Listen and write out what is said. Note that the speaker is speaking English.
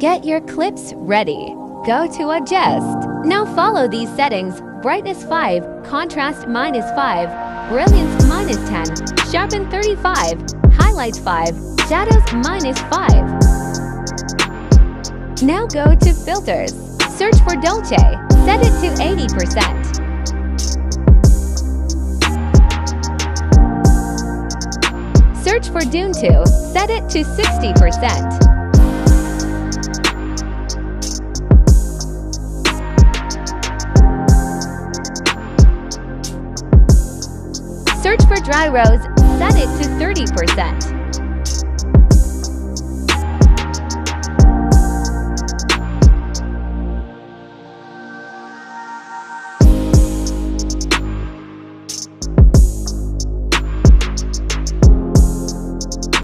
Get your clips ready. Go to Adjust. Now follow these settings: brightness 5, contrast -5, brilliance -10, sharpen 35, highlight 5, shadows -5. Now go to Filters. Search for Dolce. Set it to 80%. Search for Dune 2. Set it to 60%. Search for Dry Rose. Set it to 30%.